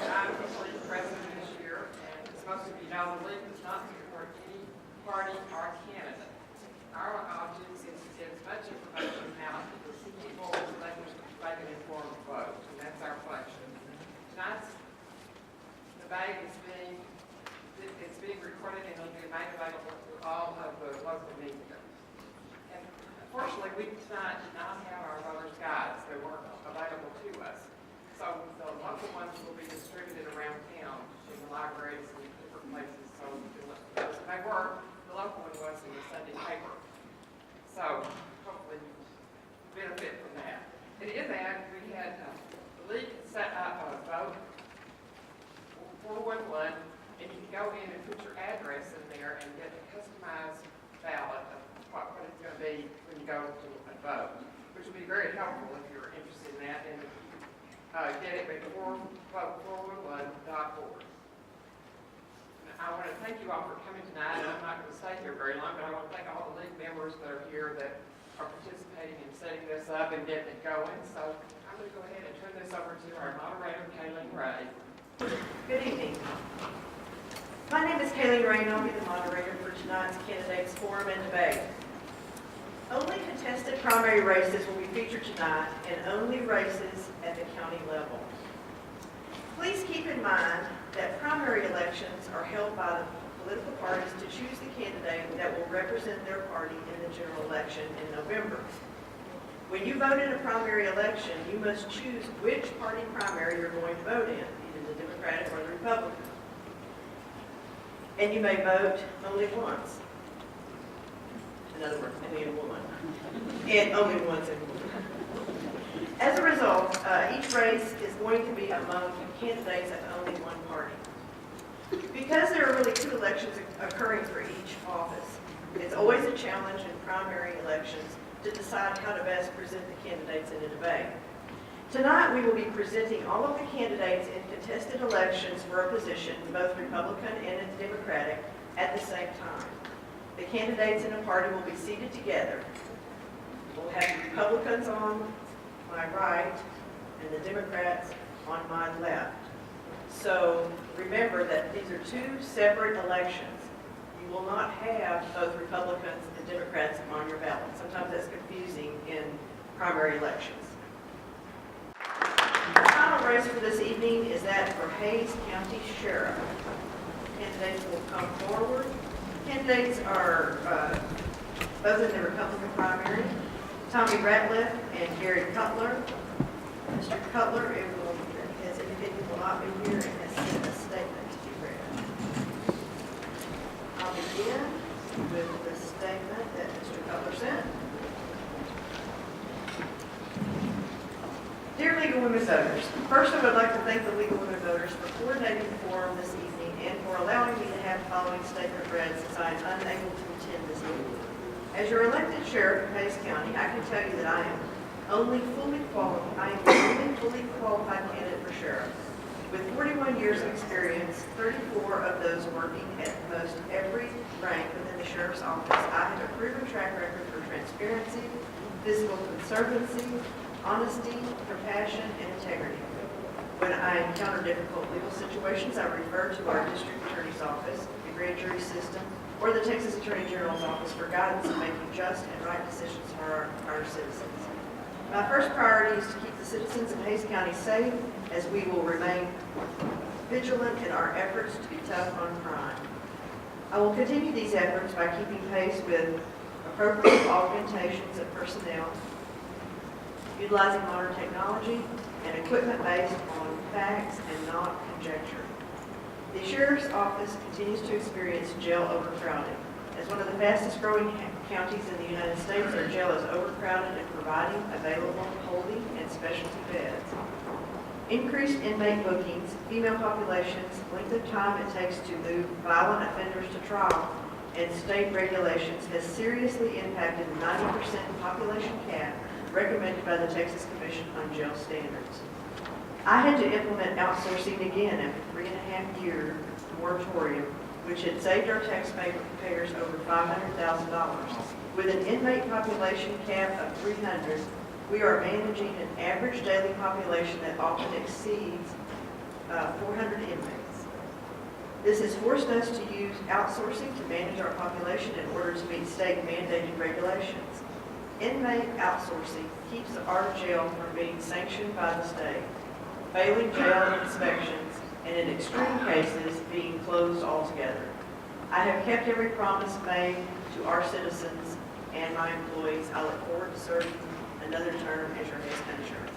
I'm the league president this year, and as most of you know, the league does not support any party or candidate. Our object is to get as much information out to the people so they can make an informed vote, and that's our function. Tonight's debate is being recorded and it'll be made available to all of the local media. And unfortunately, we tonight did not have our voters' guides. They weren't available to us. So the local ones will be distributed around town in the libraries and different places. So they were, the local one was in the Sunday paper. So hopefully you benefit from that. And in that, we had the league set up a vote 411, and you can go in and put your address in there and get a customized ballot of what it's going to be when you go to a vote, which will be very helpful if you're interested in that. And get it before vote411.org. I want to thank you all for coming tonight. I'm not going to stay here very long, but I want to thank all the league members that are here that are participating in setting this up and getting it going. So I'm going to go ahead and turn this over to our moderator, Kayleen Ray. Good evening. My name is Kayleen Ray, and I'll be the moderator for tonight's Candidates Forum and Debate. Only contested primary races will be featured tonight, and only races at the county level. Please keep in mind that primary elections are held by the political parties to choose the candidate that will represent their party in the general election in November. When you vote in a primary election, you must choose which party primary you're going to vote in, either the Democratic or the Republican. And you may vote only once. In other words, only in one. And only once in one. As a result, each race is going to be among candidates of only one party. Because there are really 2 elections occurring for each office, it's always a challenge in primary elections to decide how to best present the candidates in a debate. Tonight, we will be presenting all of the candidates in contested elections for a position, both Republican and Democratic, at the same time. The candidates in a party will be seated together. We'll have the Republicans on my right and the Democrats on my left. So remember that these are 2 separate elections. You will not have both Republicans and Democrats on your ballot. Sometimes that's confusing in primary elections. The final race for this evening is that for Hays County Sheriff. Candidates will come forward. Candidates are both in the Republican primary, Tommy Ratliff and Gary Cutler. Mr. Cutler has indicated he will not be here and has sent a statement to be read. I'll begin with the statement that Mr. Cutler sent. Dear League of Women Voters, first I would like to thank the League of Women Voters for coordinating the forum this evening and for allowing me to have the following statement read since I am unable to attend this evening. As your elected sheriff of Hays County, I can tell you that I am the only fully qualified candidate for sheriff. With 41 years of experience, 34 of those working at most every rank within the sheriff's office, I have a proven track record for transparency, fiscal conservancy, honesty, compassion, and integrity. When I encounter difficult legal situations, I refer to our district attorney's office, the grand jury system, or the Texas Attorney General's office for guidance in making just and right decisions for our citizens. My first priority is to keep the citizens of Hays County safe, as we will remain vigilant in our efforts to be tough on crime. I will continue these efforts by keeping pace with appropriate augmentations of personnel, utilizing modern technology and equipment based on facts and not conjecture. The Sheriff's Office continues to experience jail overcrowding. As one of the fastest growing counties in the United States, our jail is overcrowded in providing available holding and specialty beds. Increased inmate bookings, female populations, length of time it takes to move violent offenders to trial, and state regulations has seriously impacted the 90% population cap recommended by the Texas Commission on Jail Standards. I had to implement outsourcing again after 3.5-year moratorium, which had saved our taxpayers over $500,000. With an inmate population cap of 300, we are managing an average daily population that often exceeds 400 inmates. This has forced us to use outsourcing to manage our population in order to meet state mandated regulations. Inmate outsourcing keeps our jail from being sanctioned by the state, failing jail inspections, and in extreme cases, being closed altogether. I have kept every promise made to our citizens and my employees. I look forward to serving another term as your health insurance.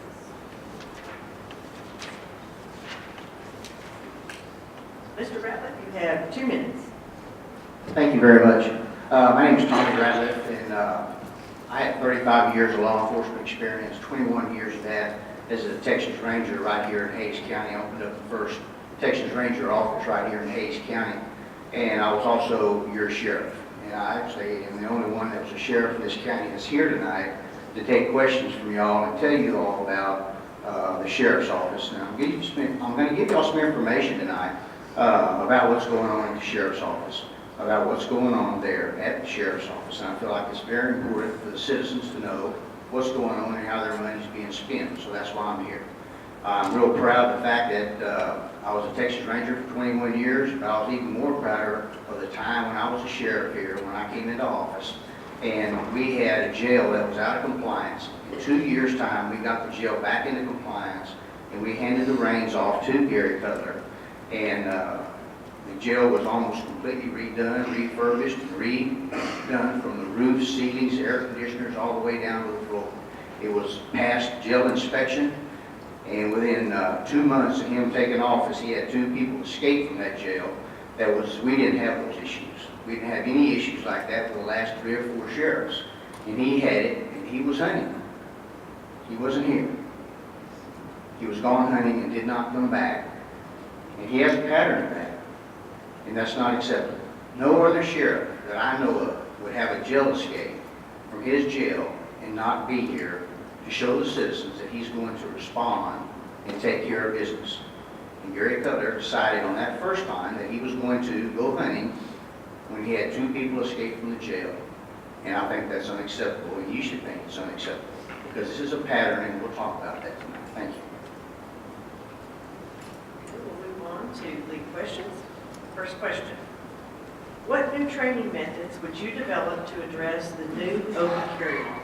Mr. Ratliff, you have 2 minutes. Thank you very much. My name is Tommy Ratliff, and I have 35 years of law enforcement experience, 21 years of that as a Texas Ranger right here in Hays County. I opened up the first Texas Ranger office right here in Hays County, and I was also your sheriff. And I actually am the only one that was a sheriff in this county that's here tonight to take questions from y'all and tell you all about the sheriff's office. And I'm going to give y'all some information tonight about what's going on in the sheriff's office, about what's going on there at the sheriff's office. And I feel like it's very important for the citizens to know what's going on and how their money is being spent. So that's why I'm here. I'm real proud of the fact that I was a Texas Ranger for 21 years, but I was even more prouder of the time when I was a sheriff here, when I came into office. And we had a jail that was out of compliance. In 2 years' time, we got the jail back into compliance, and we handed the reins off to Gary Cutler. And the jail was almost completely redone, refurbished, and redone from the roof, ceilings, air conditioners, all the way down to the floor. It was past jail inspection, and within 2 months of him taking office, he had 2 people escape from that jail. We didn't have those issues. We didn't have any issues like that for the last 3 or 4 sheriffs. And he had it, and he was hunting. He wasn't here. He was gone hunting and did not come back. And he has a pattern of that. And that's not acceptable. No other sheriff that I know of would have a jail escape from his jail and not be here to show the citizens that he's going to respond and take care of business. And Gary Cutler decided on that first time that he was going to go hunting when he had 2 people escape from the jail. And I think that's unacceptable, and you should think it's unacceptable, because this is a pattern, and we'll talk about that tonight. Thank you. We'll move on to lead questions. First question. What new training methods would you develop to address the new open carry law?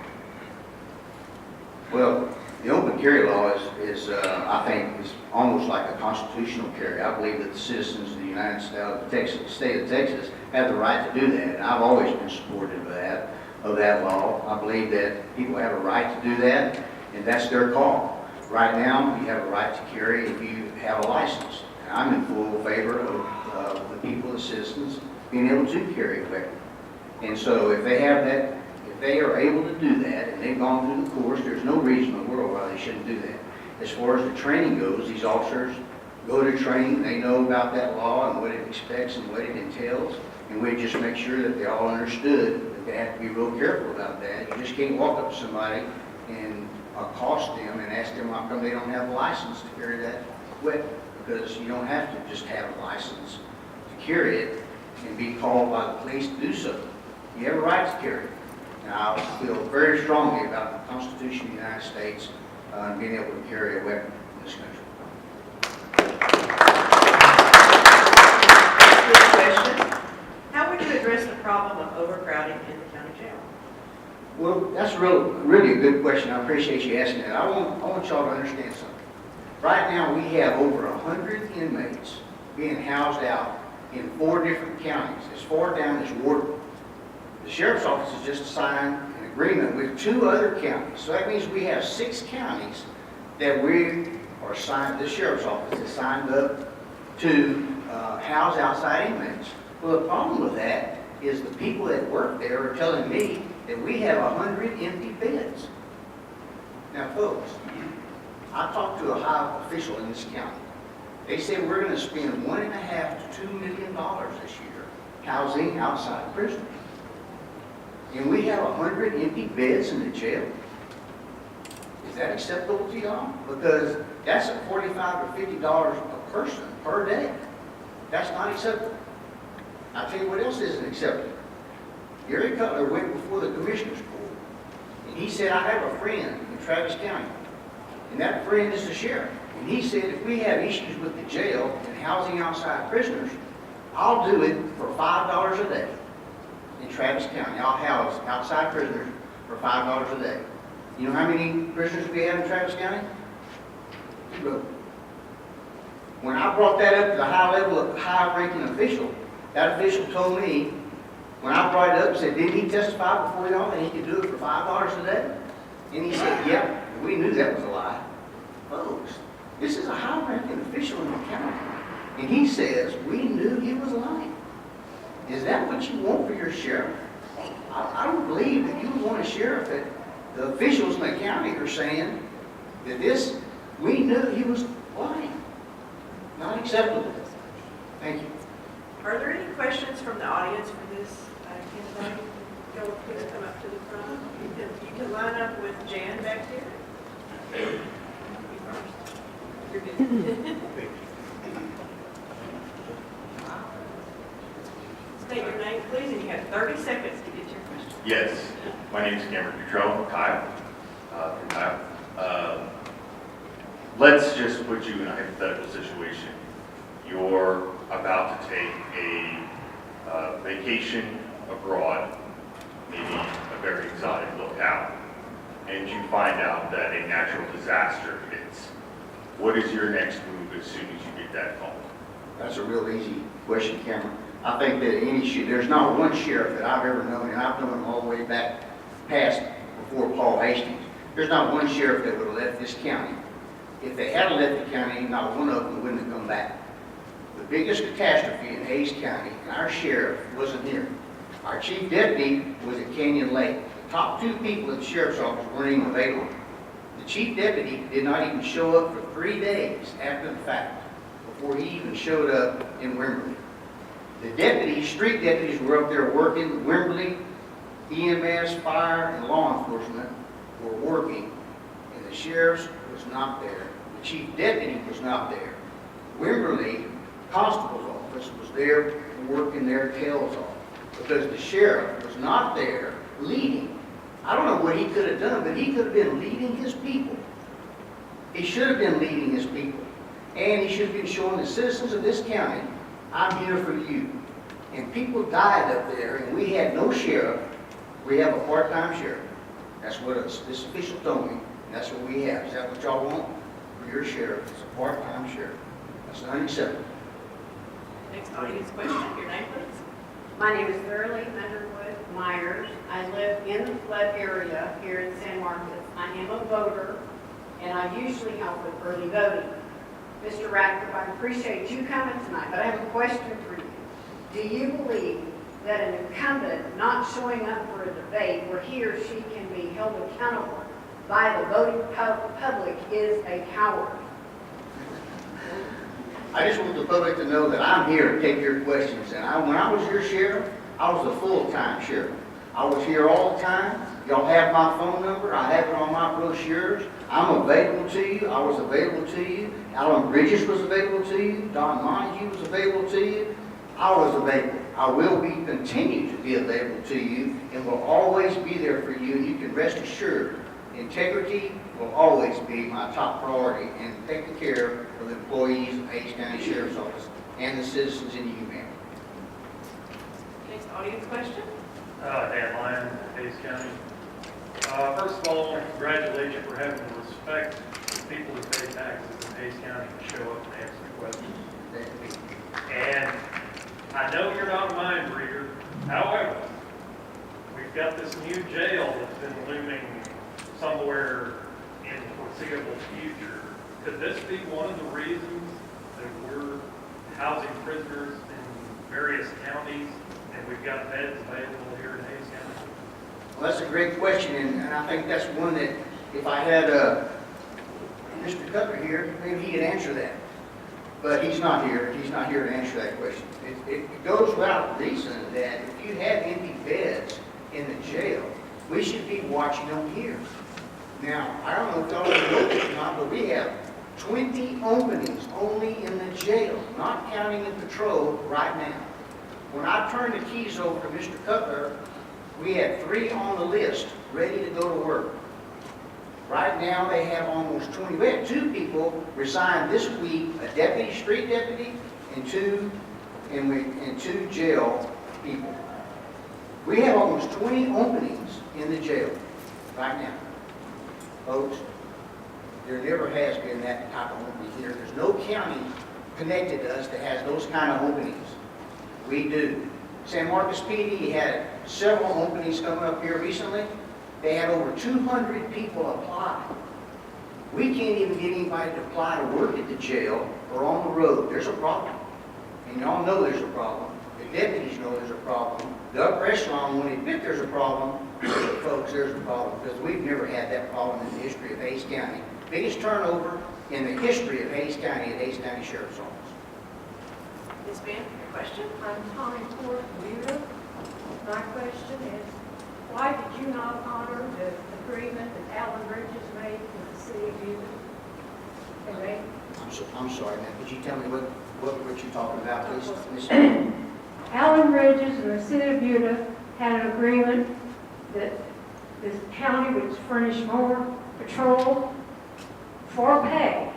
Well, the open carry law is I think, is almost like a constitutional carry. I believe that the citizens of the United State of Texas have the right to do that, and I've always been supportive of that law. I believe that people have a right to do that, and that's their call. Right now, you have a right to carry if you have a license. And I'm in full favor of the people, the citizens, being able to carry a weapon. And so if they have that, if they are able to do that, and they've gone through the course, there's no reason in the world why they shouldn't do that. As far as the training goes, these officers go to training, they know about that law and what it expects and what it entails, and we just make sure that they all understood that they have to be real careful about that. You just can't walk up to somebody and accost them and ask them how come they don't have a license to carry that weapon, because you don't have to just have a license to carry it and be called by the police to do so. You have a right to carry it. Now, I feel very strongly about the Constitution of the United States and being able to carry a weapon in this country. Good question. How would you address the problem of overcrowding in the county jail? Well, that's really a good question. I appreciate you asking that. I want y'all to understand something. Right now, we have over 100 inmates being housed out in 4 different counties, as far down as Wharton. The sheriff's office has just signed an agreement with 2 other counties. So that means we have 6 counties that we are signed, the sheriff's office is signed up to house outside inmates. Well, the problem with that is the people that work there are telling me that we have 100 empty beds. Now, folks, I talked to a high official in this county. They said we're going to spend $1.5 to $2 million this year housing outside prisoners. And we have 100 empty beds in the jail. Is that acceptable to y'all? Because that's at $45 or $50 a person per day. That's not acceptable. I'll tell you what else isn't acceptable. Gary Cutler went before the Commissioner's Court, and he said, I have a friend in Travis County, and that friend is the sheriff. And he said, if we have issues with the jail and housing outside prisoners, I'll do it for $5 a day in Travis County. I'll house outside prisoners for $5 a day. You know how many prisoners we have in Travis County? 0. When I brought that up to the high-ranking official, that official told me, when I brought it up, said, didn't he testify before y'all that he could do it for $5 a day? And he said, yep, we knew that was a lie. Folks, this is a high-ranking official in the county. And he says, we knew he was lying. Is that what you want for your sheriff? I don't believe that you want a sheriff that the officials in the county are saying that we knew he was lying. Not acceptable. Thank you. Are there any questions from the audience for this candidate? Please come up to the front. You can line up with Jan back there. You first. You're good. State your name, please, and you have 30 seconds to get your question. Yes, my name is Cameron Dutrell, Kyle, from Kyle. Let's just put you in a hypothetical situation. You're about to take a vacation abroad, maybe a very exotic locale, and you find out that a natural disaster hits. What is your next move as soon as you get that call? That's a real easy question, Cameron. I think that there's not one sheriff that I've ever known, and I've known him all the way back past before Paul Hastings. There's not one sheriff that would have left this county. If they had left the county, not one of them wouldn't have come back. The biggest catastrophe in Hays County, and our sheriff wasn't here. Our chief deputy was at Canyon Lake. The top 2 people at the sheriff's office weren't even available. The chief deputy did not even show up for 3 days after the fact, before he even showed up in Wimberley. The deputies, street deputies, were up there working. Wimberley, EMS, fire, and law enforcement were working, and the sheriff was not there. The chief deputy was not there. Wimberley constable's office was there working their tails off because the sheriff was not there leading. I don't know what he could have done, but he could have been leading his people. He should have been leading his people. And he should have been showing the citizens of this county, I'm here for you. And people died up there, and we had no sheriff. We have a part-time sheriff. That's what this official told me. And that's what we have. Is that what y'all want for your sheriff? It's a part-time sheriff. That's unacceptable. Next audience question, your name, please. My name is Fairleigh Underwood Myers. I live in the flood area here in San Marcos. I am a voter, and I usually help with early voting. Mr. Radcliffe, I appreciate you coming tonight, but I have a question for you. Do you believe that an incumbent not showing up for a debate where he or she can be held accountable by the voting public is a coward? I just want the public to know that I'm here to take your questions. And when I was your sheriff, I was a full-time sheriff. I was here all the time. Y'all have my phone number. I have it on my brochures. I'm available to you. I was available to you. Alan Bridges was available to you. Don Montague was available to you. I was available. I will continue to be available to you and will always be there for you. And you can rest assured, integrity will always be my top priority in taking care of the employees of Hays County Sheriff's Office and the citizens in UMaine. Next audience question. Dan Lyon, Hays County. First of all, congratulate you for having the respect for people who pay taxes in Hays County to show up and answer questions. And I know you're not a mind reader. However, we've got this new jail that's been looming somewhere in the foreseeable future. Could this be one of the reasons that we're housing prisoners in various counties and we've got beds available here in Hays County? Well, that's a great question, and I think that's one that if I had Mr. Cutler here, maybe he could answer that. But he's not here. He's not here to answer that question. It goes without reason that if you have empty beds in the jail, we should be watching them here. Now, I don't know if y'all know this or not, but we have 20 openings only in the jail, not counting in patrol right now. When I turned the keys over to Mr. Cutler, we had 3 on the list ready to go to work. Right now, they have almost 20, we had 2 people resign this week, a deputy, street deputy, and two jail people. We have almost 20 openings in the jail right now. Folks, there never has been that type of opening here. There's no county connected to us that has those kind of openings. We do. San Marcos PD had several openings coming up here recently. They had over 200 people apply. We can't even get anybody to apply to work at the jail or on the road. There's a problem. And y'all know there's a problem. The deputies know there's a problem. The upper echelon won't admit there's a problem. But folks, there's a problem because we've never had that problem in the history of Hays County. Biggest turnover in the history of Hays County at Hays County Sheriff's Office. Ms. Ben, your question? I'm Tommy Ford, Buda. My question is, why did you not honor the agreement that Alan Bridges made with the city of Buda? And they, I'm sorry, ma'am. Could you tell me what you're talking about, please? Ms. Alan Bridges and the city of Buda had an agreement that the county would furnish more patrol for pay.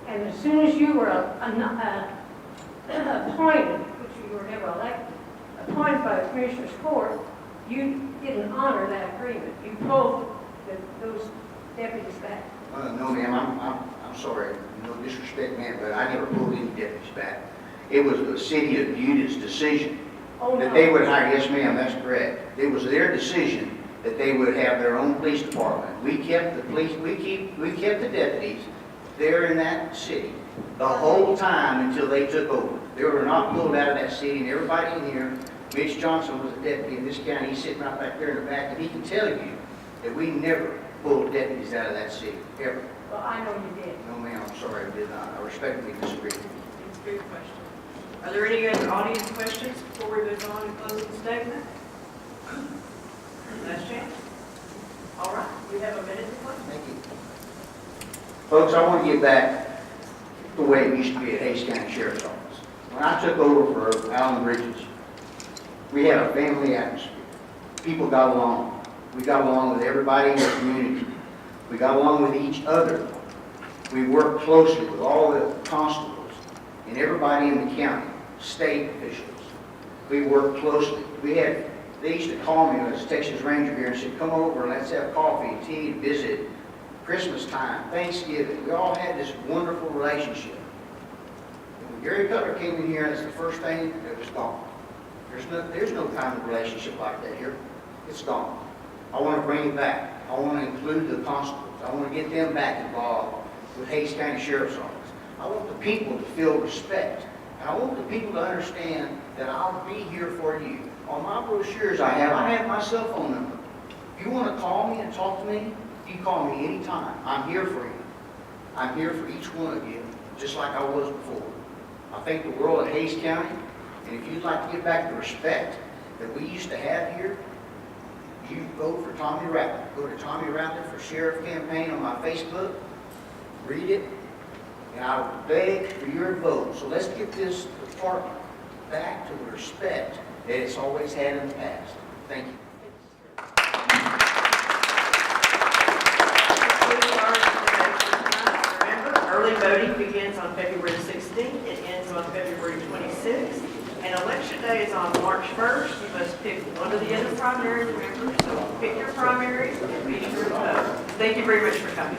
And as soon as you were appointed, which you were never elected, appointed by the Commissioner's Court, you didn't honor that agreement. You pulled those deputies back. No, ma'am, I'm sorry. No disrespect, ma'am, but I never pulled any deputies back. It was the city of Buda's decision Oh, that no. they would hire, yes, ma'am, that's correct. It was their decision that they would have their own police department. We kept the police, we kept the deputies there in that city the whole time until they took over. They were not pulled out of that city, and everybody in here, Mitch Johnson was a deputy in this county. He's sitting right back there in the back, and he can tell you that we never pulled deputies out of that city, ever. Well, I know you did. No, ma'am, I'm sorry, I did not. I respectfully disagree. Thanks for your question. Are there any other audience questions before we move on to closing statement? Last chance. All right, you have a minute to close. Thank you. Folks, I want to get back the way it used to be at Hays County Sheriff's Office. When I took over for Alan Bridges, we had a family atmosphere. People got along. We got along with everybody in the community. We got along with each other. We worked closely with all the constables and everybody in the county, state officials. We worked closely. They used to call me when I was Texas Ranger here and said, come over and let's have coffee, tea, visit, Christmas time, Thanksgiving. We all had this wonderful relationship. And when Gary Cutler came in here, that's the first thing that was gone. There's no kind of relationship like that here. It's gone. I want to bring it back. I want to include the constables. I want to get them back involved with Hays County Sheriff's Office. I want the people to feel respect. And I want the people to understand that I'll be here for you. On my brochures I have my cell phone number. If you want to call me and talk to me, you can call me anytime. I'm here for you. I'm here for each one of you, just like I was before. I think the world of Hays County, and if you'd like to get back the respect that we used to have here, you vote for Tommy Ratliff. Go to Tommy Ratliff for Sheriff Campaign on my Facebook. Read it, and I would beg for your vote. So let's get this department back to the respect that it's always had in the past. Thank you. Remember, early voting begins on February 16th. It ends on February 26th. And election day is on March 1st. You must pick one of the other primaries, remember. So pick your primaries and be sure to vote. Thank you very much for coming.